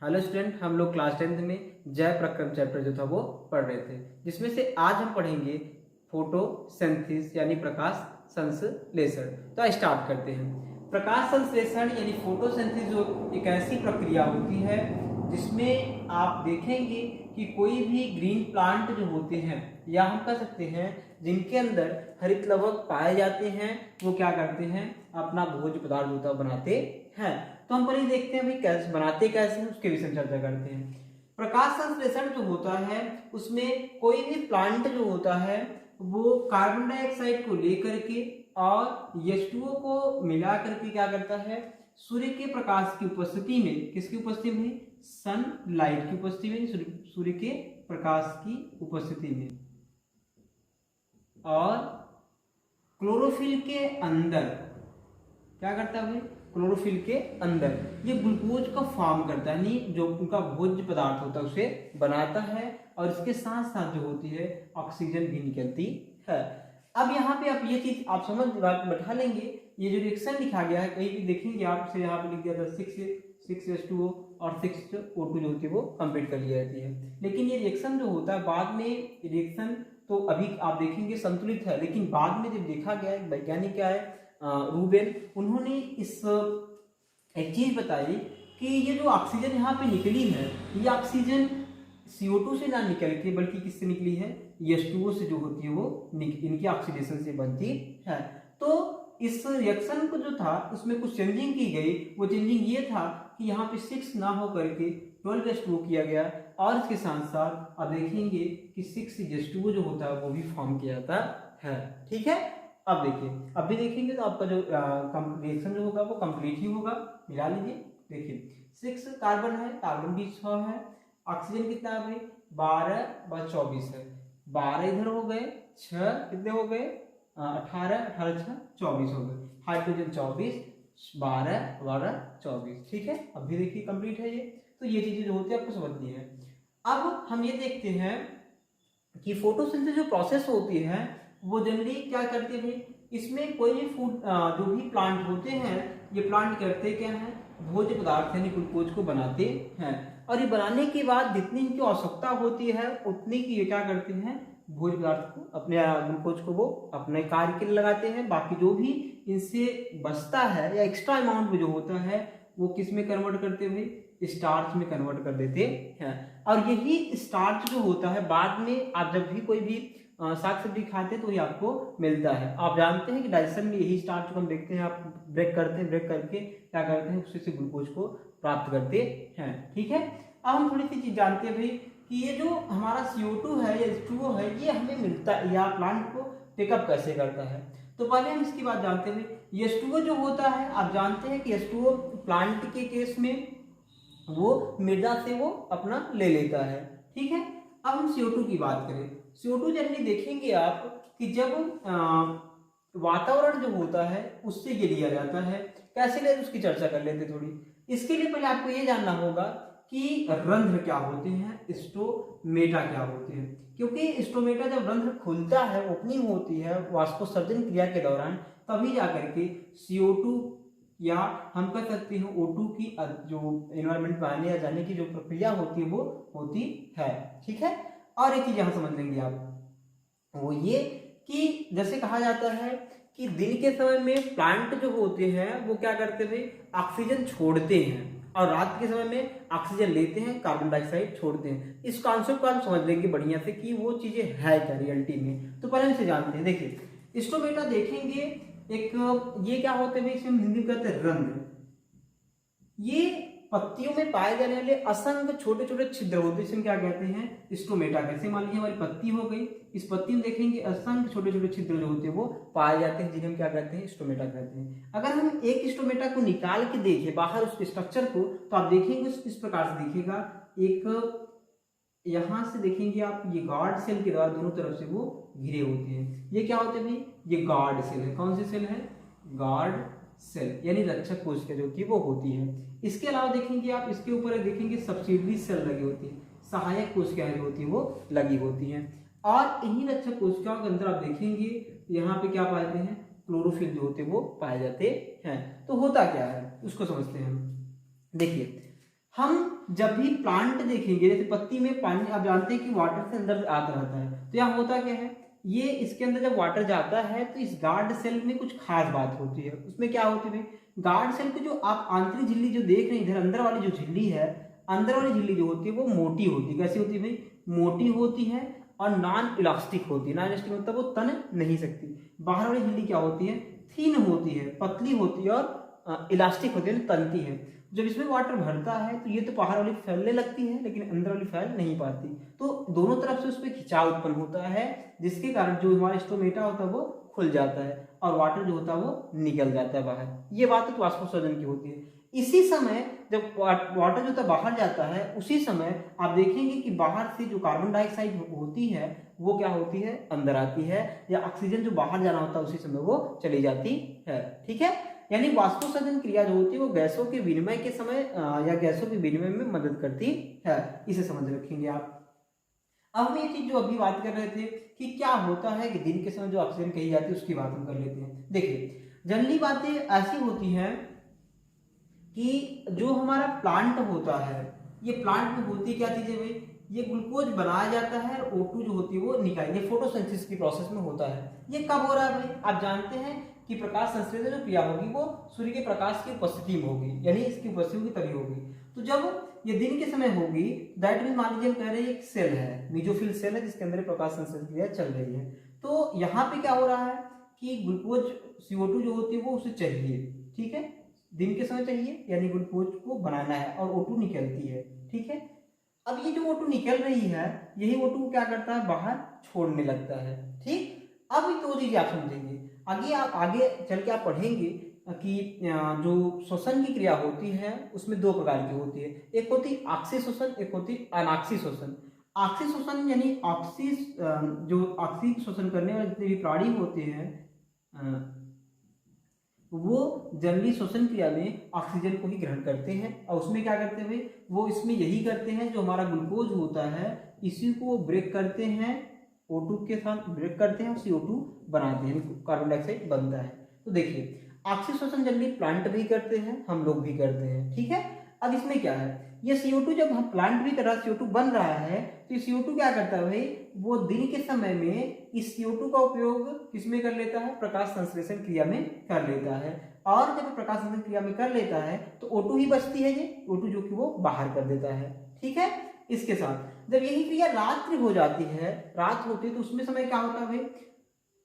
Hello student, हम लोग class 10th में जैव प्रक्रम चैप्टर जो था वो पढ़ रहे थे, जिसमें से आज हम पढ़ेंगे फोटोसिंथेसिस यानी प्रकाश संश्लेषण। तो स्टार्ट करते हैं। प्रकाश संश्लेषण यानी फोटोसिंथेसिस जो एक ऐसी प्रक्रिया होती है जिसमें आप देखेंगे कि कोई भी ग्रीन प्लांट जो होते हैं या हम कह सकते हैं जिनके अंदर हरित लवक पाए जाते हैं, वो क्या करते हैं, अपना भोज्य पदार्थ होता है बनाते हैं। तो हम पहले देखते हैं भाई कैसे बनाते, कैसे हैं, उसके विषय में चर्चा करते हैं। प्रकाश संश्लेषण जो होता है उसमें कोई भी प्लांट जो होता है वो कार्बन डाइऑक्साइड को लेकर के और H2O को मिला करके क्या करता है, सूर्य के प्रकाश की उपस्थिति में, किसकी उपस्थिति में, सनलाइट की उपस्थिति में, सूर्य के प्रकाश की उपस्थिति में, और क्लोरोफिल के अंदर क्या करता है, क्लोरोफिल के अंदर ये ग्लूकोज का फॉर्म करता है, यानी जो उनका भोज्य पदार्थ होता है उसे बनाता है, और इसके साथ साथ जो होती है ऑक्सीजन भी निकलती है। अब यहाँ पे आप ये चीज आप समझ बैठा लेंगे। ये जो रिएक्शन लिखा गया है कहीं भी देखेंगे आपसे, यहाँ पे लिख दिया था 6H2O और 6O2 जो होती है वो कंप्लीट कर ली जाती है। लेकिन ये रिएक्शन जो होता है बाद में, रिएक्शन तो अभी आप देखेंगे संतुलित है, लेकिन बाद में जब देखा गया वैज्ञानिक क्या है, रूबेन, उन्होंने इस एक चीज बताई कि ये जो ऑक्सीजन यहाँ पे निकली है, ये ऑक्सीजन CO2 से ना निकल के बल्कि किससे निकली है, H2O से जो होती है वो इनकी ऑक्सीडेशन से बनती है। तो इस रिएक्शन को जो था उसमें कुछ चेंजिंग की गई। वो चेंजिंग ये था कि यहाँ पे 6 ना हो करके 12H2O किया गया, और इसके साथ साथ अब देखेंगे कि 6H2O जो होता है वो भी फॉर्म किया जाता है। ठीक है, अब देखिए, अब भी देखेंगे तो आपका जो रिएक्शन जो होगा वो कंप्लीट ही होगा। मिला लीजिए, देखिए 6 कार्बन है, कार्बन भी 6 है, ऑक्सीजन कितना है, 12/24 है, 12 इधर हो गए, 6 कितने हो गए, 18, 18 24 हो गए, हाइड्रोजन 24, 12 12 24। ठीक है, अब भी देखिए कंप्लीट है ये। तो ये चीजें जो होती है आपको समझनी है। अब हम ये देखते हैं कि फोटोसिंथेसिस जो प्रोसेस होती है वो जनरली क्या करती है भाई, इसमें कोई भी फूड जो भी प्लांट होते हैं, ये प्लांट करते क्या है, भोज्य पदार्थ यानी ग्लूकोज को बनाते हैं, और ये बनाने के बाद जितनी इनकी आवश्यकता होती है उतनी की ये क्या करते हैं, भोज्य पदार्थ को, अपने ग्लूकोज को वो अपने कार्य के लिए लगाते हैं। बाकी जो भी इनसे बचता है या एक्स्ट्रा अमाउंट में जो होता है वो किस में कन्वर्ट करते हुए, स्टार्च में कन्वर्ट कर देते हैं। और यही स्टार्च जो होता है बाद में आप जब भी कोई भी साग सब्जी खाते हैं तो ये आपको मिलता है। आप जानते हैं कि डाइजेशन में यही स्टार्च को हम देखते हैं, आप ब्रेक करते हैं, ब्रेक करके क्या करते हैं, उससे से ग्लूकोज को प्राप्त करते हैं। ठीक है, अब हम थोड़ी सी चीज जानते हैं भाई कि ये जो हमारा CO2 है या H2O है ये हमें मिलता है या प्लांट को पिकअप कैसे करता है। तो पहले हम इसकी बात जानते हैं। H2O जो होता है आप जानते हैं कि H2O प्लांट के केस में वो मृदा से वो अपना ले लेता है। ठीक है, अब हम CO2 की बात करें। CO2 जनरली देखेंगे आप कि जब वातावरण जो होता है उससे ये लिया जाता है। कैसे ले, उसकी चर्चा कर लेते थोड़ी। इसके लिए पहले आपको ये जानना होगा कि रंध्र क्या होते हैं, स्टोमेटा क्या होते हैं। क्योंकि स्टोमेटा जब रंध्र खुलता है, ओपनिंग होती है वाष्पोत्सर्जन क्रिया के दौरान, तभी जाकर के CO2 या हम कह सकते हैं O2 की जो एनवायरमेंट में आने या जाने की जो प्रक्रिया होती है वो होती है। ठीक है, और एक चीज यहां समझ लेंगे आप, वो ये कि जैसे कहा जाता है कि दिन के समय में प्लांट जो होते हैं वो क्या करते हैं, ऑक्सीजन छोड़ते हैं, और रात के समय में ऑक्सीजन लेते हैं, कार्बन डाइऑक्साइड छोड़ते हैं। इस कॉन्सेप्ट को आप समझ लेंगे बढ़िया से कि वो चीजें है क्या रियलिटी में। तो पहले इसे जानते हैं। देखिए स्टोमेटा देखेंगे, एक ये क्या होते हैं, इसमें हिंदी में कहते हैं रंध्र। ये पत्तियों में पाए जाने वाले असंख्य छोटे छोटे छिद्र होते हैं, इसमें क्या कहते हैं, स्टोमेटा। कैसे, मान लीजिए हमारी पत्ती हो गई, इस पत्ती में देखेंगे असंख्य छोटे छोटे छिद्र जो होते हैं वो पाए जाते हैं, जिन्हें हम क्या कहते हैं, स्टोमेटा कहते हैं। अगर हम एक स्टोमेटा को निकाल के देखें बाहर उसके स्ट्रक्चर को, तो आप देखेंगे इस प्रकार से दिखेगा। एक यहां से देखेंगे आप, ये गार्ड सेल के द्वारा दोनों तरफ से वो घिरे होते हैं। ये क्या होते हैं भाई, ये गार्ड सेल है। कौन सी सेल है, गार्ड सेल, यानी रक्षक कोशिका जो होती है वो होती है। इसके अलावा देखेंगे आप, इसके ऊपर देखेंगे सब्सिडरी सेल लगी होती है, सहायक कोशिकाएं जो होती है वो लगी होती हैं। और इन्हीं रक्षक कोशिकाओं के अंदर आप देखेंगे यहाँ पे क्या पाते हैं, क्लोरोफिल जो होते हैं वो पाए जाते हैं। तो होता क्या है उसको समझते हैं हम। देखिए हम जब भी प्लांट देखेंगे, जैसे पत्ती में पानी, आप जानते हैं कि वाटर से अंदर आता रहता है, तो यहाँ होता क्या है, ये इसके अंदर जब वाटर जाता है तो इस गार्ड सेल में कुछ खास बात होती है। उसमें क्या होती है भाई, गार्ड सेल की जो आप आंतरिक झिल्ली जो देख रहे हैं इधर, अंदर वाली जो झिल्ली है, अंदर वाली झिल्ली जो होती है वो मोटी होती है। कैसी होती है भाई, मोटी होती है और नॉन इलास्टिक होती है। नॉन इलास्टिक मतलब वो तन नहीं सकती। बाहर वाली झिल्ली क्या होती है, थीन होती है, पतली होती है और इलास्टिक होती है, तनती है। जब इसमें वाटर भरता है तो ये तो बाहर वाली फैलने लगती है, लेकिन अंदर वाली फैल नहीं पाती, तो दोनों तरफ से उसमें खिंचाव उत्पन्न होता है, जिसके कारण जो हमारा स्टोमेटा होता है वो खुल जाता है और वाटर जो होता है वो निकल जाता है बाहर। ये बात तो वाष्पोत्सर्जन की होती है। इसी समय जब वाटर जो था बाहर जाता है, उसी समय आप देखेंगे कि बाहर से जो कार्बन डाइऑक्साइड होती है वो क्या होती है, अंदर आती है, या ऑक्सीजन जो बाहर जाना होता है उसी समय वो चली जाती है। ठीक है, यानी वाष्पोत्सर्जन क्रिया जो होती है वो गैसों के विनिमय के समय या गैसों के विनिमय में मदद करती है। इसे समझ रखेंगे आप। अब हम ये चीज जो अभी बात कर रहे थे कि क्या होता है कि दिन के समय जो ऑक्सीजन कही जाती है उसकी बात हम कर लेते हैं। देखिए, जनरली बातें ऐसी होती हैं कि जो हमारा प्लांट होता है, ये प्लांट में होती क्या चीजें भाई, ये ग्लूकोज बनाया जाता है और O2 जो होती है वो निकाल, ये फोटोसिंथेसिस की प्रोसेस में होता है। ये कब हो रहा है भाई, आप जानते हैं कि प्रकाश संश्लेषण जो क्रिया होगी वो सूर्य के प्रकाश की उपस्थिति में होगी, यानी इसकी उपस्थिति होगी तभी होगी। तो जब ये दिन के समय होगी, दैट मीन मान लीजिए हम कह रहे हैं एक सेल है, मीजोफिल सेल है जिसके अंदर प्रकाश संश्लेषण क्रिया चल रही है। तो यहाँ पे क्या हो रहा है कि ग्लूकोज CO2 जो होती है वो उसे चाहिए, ठीक है, दिन के समय चाहिए, यानी ग्लूकोज को बनाना है और O2 निकलती है। ठीक है, अब ये जो O2 निकल रही है, यही O2 को क्या करता है, बाहर छोड़ने लगता है। ठीक, अब दो चीजें आप समझेंगे, आगे चल के आप पढ़ेंगे कि जो श्वसन की क्रिया होती है उसमें दो प्रकार की होती है, एक होती ऑक्सी श्वसन, एक होती अनाक्सी श्वसन। ऑक्सी श्वसन यानी जो ऑक्सी श्वसन करने वाले जितने भी प्राणी होते हैं वो जनरली श्वसन क्रिया में ऑक्सीजन को ही ग्रहण करते हैं, और उसमें क्या करते हैं, वो इसमें यही करते हैं, जो हमारा ग्लूकोज होता है इसी को वो ब्रेक करते हैं, O2 के साथ ब्रेक करते हैं, CO2 बनाते हैं, कार्बन डाइऑक्साइड बनता है। तो देखिए, ऑक्सी श्वसन जनरली प्लांट भी करते हैं, हम लोग भी करते हैं। ठीक है, अब इसमें क्या है, ये CO2 जब हम प्लांट भी कर रहा है, CO2 बन रहा है, तो CO2 क्या करता है भाई, वो दिन के समय में इस CO2 का उपयोग किसमें कर लेता है, प्रकाश संश्लेषण क्रिया में कर लेता है, और जब प्रकाश संश्लेषण क्रिया में कर लेता है तो O2 ही बचती है, ये O2 जो कि वो बाहर कर देता है। ठीक है, इसके साथ जब यही क्रिया रात्रि हो जाती है, रात होती है, तो उसमें समय क्या होता है भाई,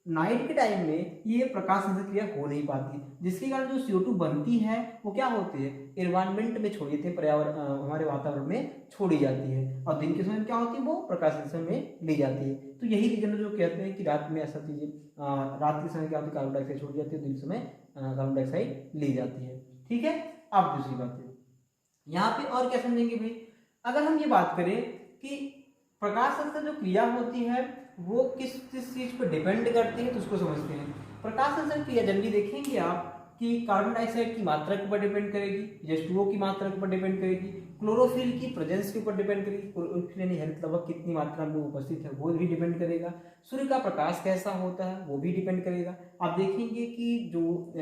नाइट के टाइम में ये प्रकाश संश्लेषण क्रिया हो नहीं पाती, जिसके कारण जो CO2 बनती है वो क्या होती है, एनवायरमेंट में छोड़ी जाती है, पर्यावरण हमारे वातावरण में छोड़ी जाती है, और दिन के समय में क्या होती है, वो प्रकाश संश्लेषण में ली जाती है। तो यही रीजन जो कहते हैं कि रात में ऐसा चीजें, रात के समय क्या होती है, कार्बन डाइऑक्साइड छोड़ी जाती है, दिन के समय कार्बन डाइऑक्साइड ली जाती है। ठीक है, अब दूसरी बात है यहाँ पे और क्या समझेंगे भाई, अगर हम ये बात करें कि प्रकाश संश्लेषण जो क्रिया होती है वो किस किस चीज पर डिपेंड करती है, तो उसको समझते हैं। प्रकाश संश्लेषण क्रिया जनरली देखेंगे आप कि कार्बन डाइऑक्साइड की मात्रा के ऊपर डिपेंड करेगी, H2O की मात्रा के ऊपर डिपेंड करेगी, क्लोरोफिल की प्रेजेंस के ऊपर डिपेंड करेगी, क्लोरोफिल यानी हरित लवक कितनी मात्रा में उपस्थित है वो भी डिपेंड करेगा, सूर्य का प्रकाश कैसा होता है वो भी डिपेंड करेगा। आप देखेंगे कि जो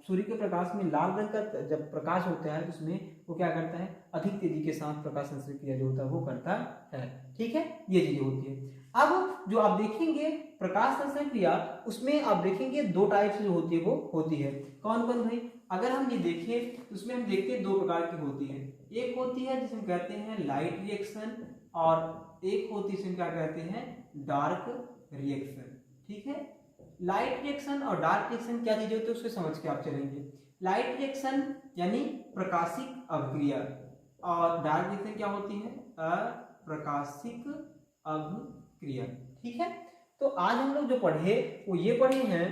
सूर्य के प्रकाश में लाल रंग का जब प्रकाश होता है उसमें वो क्या करता है, अधिक तेजी के साथ प्रकाश संश्लेषण क्रिया जो होता है वो करता है। ठीक है, ये चीजें होती है। अब जो आप देखेंगे प्रकाश संश्लेषण क्रिया, उसमें आप देखेंगे दो टाइप्स जो होती है वो होती है। कौन कौन भाई, अगर हम ये देखें तो उसमें हम देखते हैं दो प्रकार की होती है, एक होती है जिसे हम कहते हैं लाइट रिएक्शन, और एक होती है जिसे क्या कहते हैं, डार्क रिएक्शन। ठीक है, लाइट रिएक्शन और डार्क रिएक्शन क्या चीजें होती है उसको समझ के आप चलेंगे। लाइट रिएक्शन यानी प्रकाशिक अभिक्रिया, और डार्क रिएक्शन क्या होती है, अप्रकाशिक अभिक्रिया। ठीक है, तो आज हम लोग जो पढ़े वो ये पढ़े हैं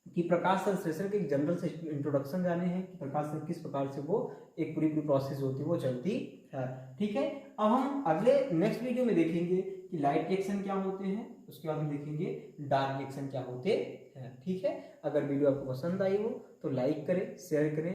कि प्रकाश संश्लेषण के एक जनरल से इंट्रोडक्शन जाने हैं कि प्रकाश से किस प्रकार से वो एक पूरी प्रोसेस होती है वो चलती है। ठीक है, अब हम अगले नेक्स्ट वीडियो में देखेंगे कि लाइट रिएक्शन क्या होते हैं, उसके बाद हम देखेंगे डार्क रिएक्शन क्या होते हैं। ठीक है, अगर वीडियो आपको पसंद आई हो तो लाइक करें, शेयर करें।